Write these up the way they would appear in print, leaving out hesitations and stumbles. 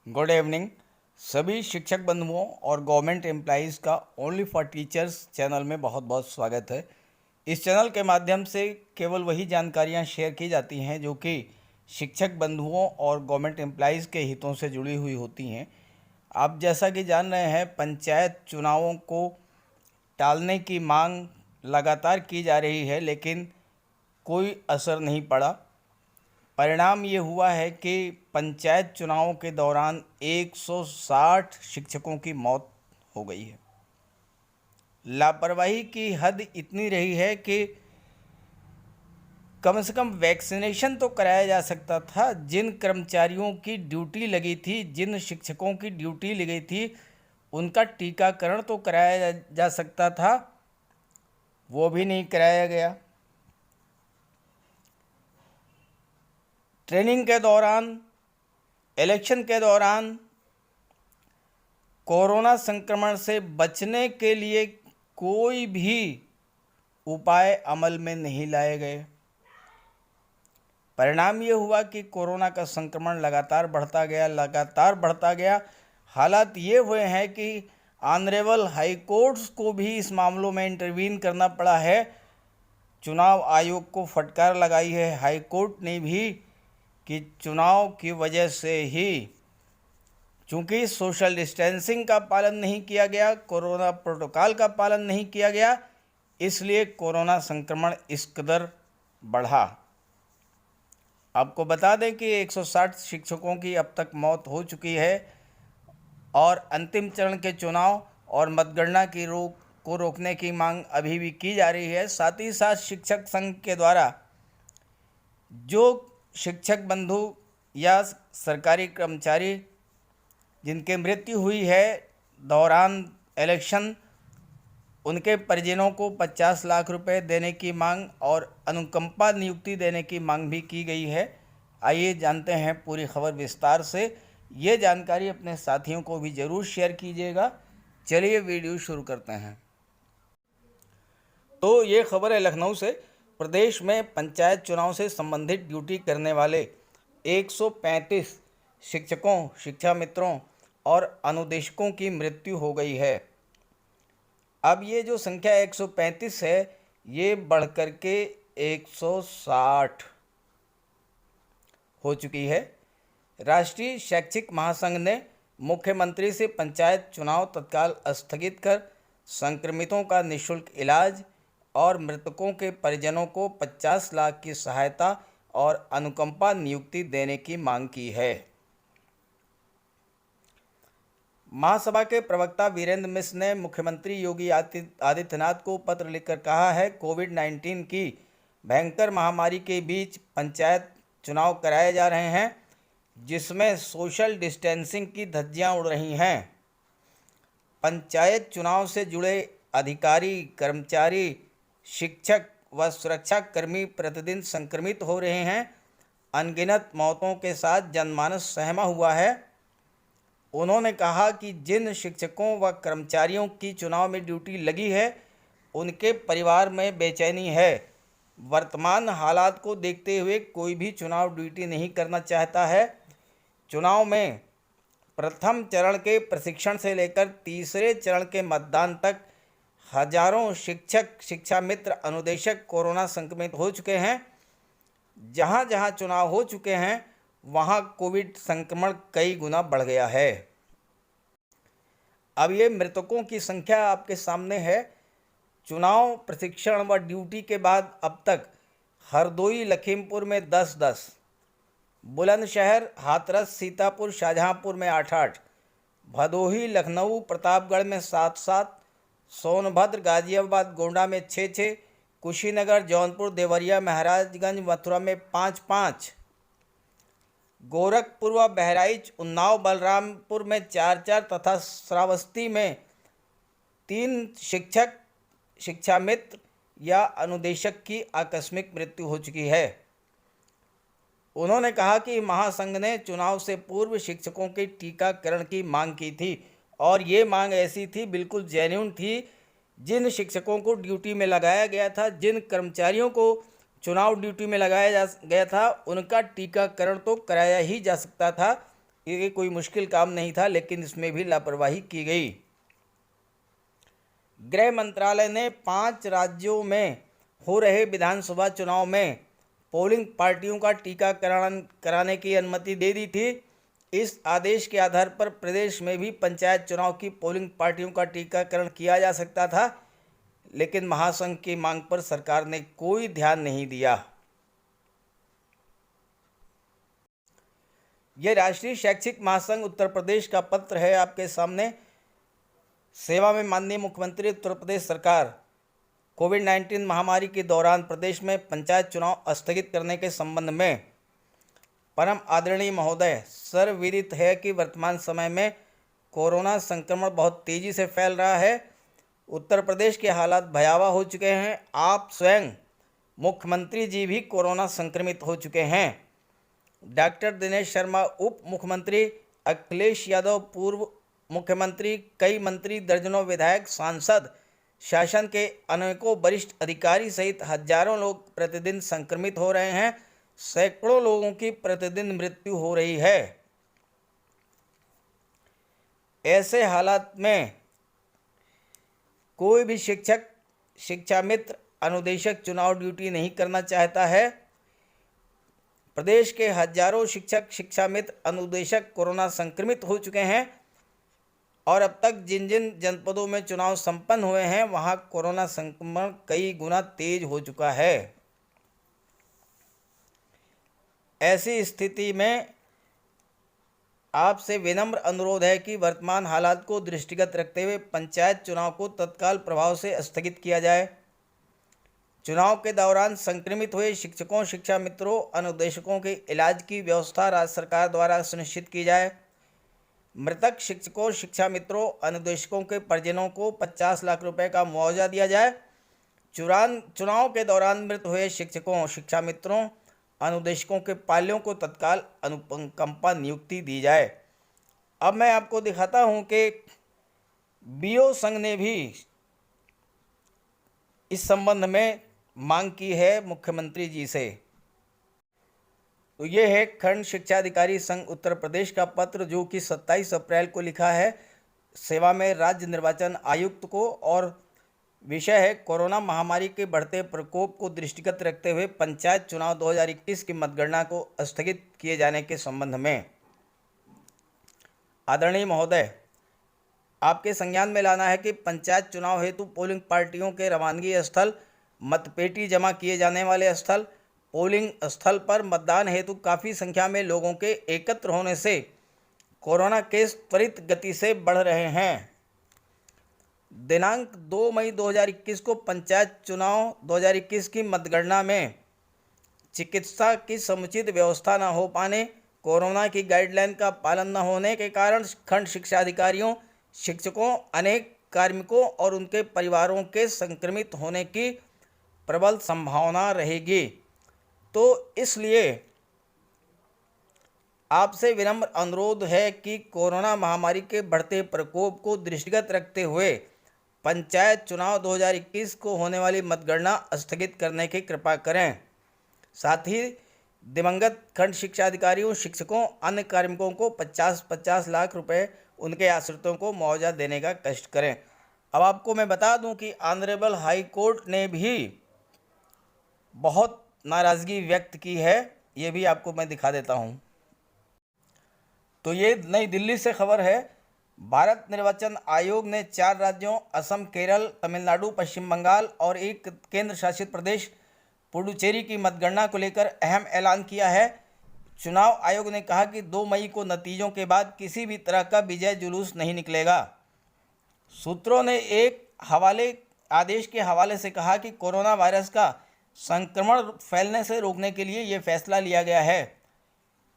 Good evening. सभी शिक्षक बंधुओं और गवर्नमेंट एम्प्लॉइज़ का ओनली फॉर टीचर्स चैनल में बहुत बहुत स्वागत है। इस चैनल के माध्यम से केवल वही जानकारियां शेयर की जाती हैं जो कि शिक्षक बंधुओं और गवर्नमेंट एम्प्लॉइज़ के हितों से जुड़ी हुई होती हैं। आप जैसा कि जान रहे हैं, पंचायत चुनावों को टालने की मांग लगातार की जा रही है, लेकिन कोई असर नहीं पड़ा। परिणाम ये हुआ है कि पंचायत चुनावों के दौरान 160 शिक्षकों की मौत हो गई है। लापरवाही की हद इतनी रही है कि कम से कम वैक्सीनेशन तो कराया जा सकता था। जिन कर्मचारियों की ड्यूटी लगी थी, जिन शिक्षकों की ड्यूटी लगी थी, उनका टीकाकरण तो कराया जा सकता था, वो भी नहीं कराया गया। ट्रेनिंग के दौरान, इलेक्शन के दौरान कोरोना संक्रमण से बचने के लिए कोई भी उपाय अमल में नहीं लाए गए। परिणाम ये हुआ कि कोरोना का संक्रमण लगातार बढ़ता गया। हालात ये हुए हैं कि ऑनरेबल हाई कोर्ट्स को भी इस मामलों में इंटरवीन करना पड़ा है। चुनाव आयोग को फटकार लगाई है हाई कोर्ट ने भी कि चुनाव की वजह से ही, चूँकि सोशल डिस्टेंसिंग का पालन नहीं किया गया, कोरोना प्रोटोकॉल का पालन नहीं किया गया, इसलिए कोरोना संक्रमण इस कदर बढ़ा। आपको बता दें कि 160 शिक्षकों की अब तक मौत हो चुकी है और अंतिम चरण के चुनाव और मतगणना की रोकने की मांग अभी भी की जा रही है। साथ ही साथ शिक्षक संघ के द्वारा जो शिक्षक बंधु या सरकारी कर्मचारी जिनके मृत्यु हुई है दौरान इलेक्शन, उनके परिजनों को 50 लाख रुपए देने की मांग और अनुकंपा नियुक्ति देने की मांग भी की गई है। आइए जानते हैं पूरी खबर विस्तार से। ये जानकारी अपने साथियों को भी ज़रूर शेयर कीजिएगा। चलिए वीडियो शुरू करते हैं। तो ये खबर है लखनऊ से। प्रदेश में पंचायत चुनाव से संबंधित ड्यूटी करने वाले 135 शिक्षकों, शिक्षा मित्रों और अनुदेशकों की मृत्यु हो गई है। अब ये जो संख्या 135 है, ये बढ़कर के 160 हो चुकी है। राष्ट्रीय शैक्षिक महासंघ ने मुख्यमंत्री से पंचायत चुनाव तत्काल स्थगित कर संक्रमितों का निःशुल्क इलाज और मृतकों के परिजनों को 50 लाख की सहायता और अनुकंपा नियुक्ति देने की मांग की है। महासभा के प्रवक्ता वीरेंद्र मिश्र ने मुख्यमंत्री योगी आदित्यनाथ को पत्र लिखकर कहा है, कोविड-19 की भयंकर महामारी के बीच पंचायत चुनाव कराए जा रहे हैं, जिसमें सोशल डिस्टेंसिंग की धज्जियां उड़ रही हैं। पंचायत चुनाव से जुड़े अधिकारी, कर्मचारी, शिक्षक व सुरक्षाकर्मी प्रतिदिन संक्रमित हो रहे हैं। अनगिनत मौतों के साथ जनमानस सहमा हुआ है। उन्होंने कहा कि जिन शिक्षकों व कर्मचारियों की चुनाव में ड्यूटी लगी है, उनके परिवार में बेचैनी है। वर्तमान हालात को देखते हुए कोई भी चुनाव ड्यूटी नहीं करना चाहता है। चुनाव में प्रथम चरण के प्रशिक्षण से लेकर तीसरे चरण के मतदान तक हजारों शिक्षक, शिक्षा मित्र, अनुदेशक कोरोना संक्रमित हो चुके हैं। जहां जहां चुनाव हो चुके हैं, वहां कोविड संक्रमण कई गुना बढ़ गया है। अब ये मृतकों की संख्या आपके सामने है। चुनाव प्रशिक्षण व ड्यूटी के बाद अब तक हरदोई, लखीमपुर में 10-10, बुलंदशहर, हाथरस, सीतापुर, शाहजहांपुर में 8-8, भदोही, लखनऊ, प्रतापगढ़ में 7-7, सोनभद्र, गाजियाबाद, गोंडा में 6-6, कुशीनगर, जौनपुर, देवरिया, महाराजगंज, मथुरा में 5-5, गोरखपुर व बहराइच, उन्नाव, बलरामपुर में 4-4 तथा श्रावस्ती में 3 शिक्षक, शिक्षा मित्र या अनुदेशक की आकस्मिक मृत्यु हो चुकी है। उन्होंने कहा कि महासंघ ने चुनाव से पूर्व शिक्षकों के टीकाकरण की मांग की थी और ये मांग ऐसी थी, बिल्कुल जेन्युइन थी। जिन शिक्षकों को ड्यूटी में लगाया गया था, जिन कर्मचारियों को चुनाव ड्यूटी में लगाया गया था, उनका टीकाकरण तो कराया ही जा सकता था। ये कोई मुश्किल काम नहीं था, लेकिन इसमें भी लापरवाही की गई। गृह मंत्रालय ने 5 राज्यों में हो रहे विधानसभा चुनाव में पोलिंग पार्टियों का टीकाकरण कराने की अनुमति दे दी थी। इस आदेश के आधार पर प्रदेश में भी पंचायत चुनाव की पोलिंग पार्टियों का टीकाकरण किया जा सकता था, लेकिन महासंघ की मांग पर सरकार ने कोई ध्यान नहीं दिया। यह राष्ट्रीय शैक्षिक महासंघ उत्तर प्रदेश का पत्र है आपके सामने। सेवा में माननीय मुख्यमंत्री उत्तर प्रदेश सरकार कोविड-19 महामारी के दौरान प्रदेश में पंचायत चुनाव स्थगित करने के संबंध में परम आदरणीय महोदय, सर्वविदित है कि वर्तमान समय में कोरोना संक्रमण बहुत तेज़ी से फैल रहा है। उत्तर प्रदेश के हालात भयावह हो चुके हैं। आप स्वयं मुख्यमंत्री जी भी कोरोना संक्रमित हो चुके हैं। डॉक्टर दिनेश शर्मा उप मुख्यमंत्री, अखिलेश यादव पूर्व मुख्यमंत्री, कई मंत्री, दर्जनों विधायक, सांसद, शासन के अनेकों वरिष्ठ अधिकारी सहित हजारों लोग प्रतिदिन संक्रमित हो रहे हैं। सैकड़ों लोगों की प्रतिदिन मृत्यु हो रही है। ऐसे हालात में कोई भी शिक्षक, शिक्षा मित्र, अनुदेशक चुनाव ड्यूटी नहीं करना चाहता है। प्रदेश के हजारों शिक्षक, शिक्षा मित्र, अनुदेशक कोरोना संक्रमित हो चुके हैं और अब तक जिन जिन जनपदों में चुनाव संपन्न हुए हैं वहां कोरोना संक्रमण कई गुना तेज हो चुका है। ऐसी स्थिति में आपसे विनम्र अनुरोध है कि वर्तमान हालात को दृष्टिगत रखते हुए पंचायत चुनाव को तत्काल प्रभाव से स्थगित किया जाए। चुनाव के दौरान संक्रमित हुए शिक्षकों, शिक्षा मित्रों, अनुदेशकों के इलाज की व्यवस्था राज्य सरकार द्वारा सुनिश्चित की जाए। मृतक शिक्षकों, शिक्षा मित्रों, अनुदेशकों के परिजनों को 50 लाख रुपए का मुआवजा दिया जाए। चुनाव के दौरान मृत हुए शिक्षकों, शिक्षा मित्रों, अनुदेशकों के पाल्यों को तत्काल अनुकंपा नियुक्ति दी जाए। अब मैं आपको दिखाता हूं कि बीओ संघ ने भी इस संबंध में मांग की है मुख्यमंत्री जी से। तो ये है खंड शिक्षा अधिकारी संघ उत्तर प्रदेश का पत्र, जो कि 27 अप्रैल को लिखा है सेवा में राज्य निर्वाचन आयुक्त को, और विषय है कोरोना महामारी के बढ़ते प्रकोप को दृष्टिगत रखते हुए पंचायत चुनाव 2021 की मतगणना को स्थगित किए जाने के संबंध में। आदरणीय महोदय, आपके संज्ञान में लाना है कि पंचायत चुनाव हेतु पोलिंग पार्टियों के रवानगी स्थल, मतपेटी जमा किए जाने वाले स्थल, पोलिंग स्थल पर मतदान हेतु काफ़ी संख्या में लोगों के एकत्र होने से कोरोना केस त्वरित गति से बढ़ रहे हैं। दिनांक 2 मई 2021 को पंचायत चुनाव 2021 की मतगणना में चिकित्सा की समुचित व्यवस्था न हो पाने, कोरोना की गाइडलाइन का पालन न होने के कारण खंड शिक्षा अधिकारियों, शिक्षकों, अनेक कार्मिकों और उनके परिवारों के संक्रमित होने की प्रबल संभावना रहेगी। तो इसलिए आपसे विनम्र अनुरोध है कि कोरोना महामारी के बढ़ते प्रकोप को दृष्टिगत रखते हुए पंचायत चुनाव 2021 को होने वाली मतगणना स्थगित करने की कृपा करें। साथ ही दिवंगत खंड शिक्षा अधिकारियों, शिक्षकों, अन्य कार्मिकों को 50-50 लाख रुपए उनके आश्रितों को मुआवजा देने का कष्ट करें। अब आपको मैं बता दूं कि ऑनरेबल हाई कोर्ट ने भी बहुत नाराज़गी व्यक्त की है। ये भी आपको मैं दिखा देता हूँ। तो ये नई दिल्ली से खबर है। भारत निर्वाचन आयोग ने 4 राज्यों असम, केरल, तमिलनाडु, पश्चिम बंगाल और एक केंद्र शासित प्रदेश पुडुचेरी की मतगणना को लेकर अहम ऐलान किया है। चुनाव आयोग ने कहा कि 2 मई को नतीजों के बाद किसी भी तरह का विजय जुलूस नहीं निकलेगा। सूत्रों ने एक आदेश के हवाले से कहा कि कोरोना वायरस का संक्रमण फैलने से रोकने के लिए ये फैसला लिया गया है।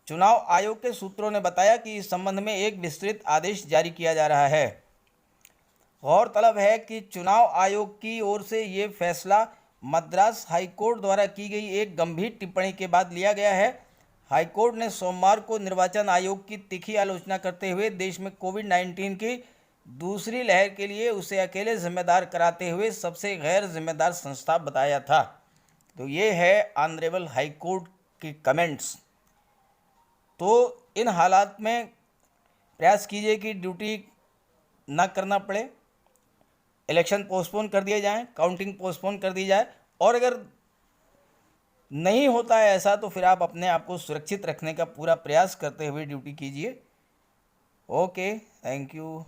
चुनाव आयोग के सूत्रों ने बताया कि इस संबंध में एक विस्तृत आदेश जारी किया जा रहा है। गौरतलब है कि चुनाव आयोग की ओर से ये फैसला मद्रास हाईकोर्ट द्वारा की गई एक गंभीर टिप्पणी के बाद लिया गया है। हाईकोर्ट ने सोमवार को निर्वाचन आयोग की तीखी आलोचना करते हुए देश में कोविड-19 की दूसरी लहर के लिए उसे अकेले जिम्मेदार कराते हुए सबसे गैर जिम्मेदार संस्था बताया था। तो ये है ऑनरेबल हाई कोर्ट की कमेंट्स। तो इन हालात में प्रयास कीजिए कि ड्यूटी ना करना पड़े, इलेक्शन पोस्टपोन कर दिए जाएं, काउंटिंग पोस्टपोन कर दी जाए, और अगर नहीं होता है ऐसा तो फिर आप अपने आप को सुरक्षित रखने का पूरा प्रयास करते हुए ड्यूटी कीजिए। Okay, thank you.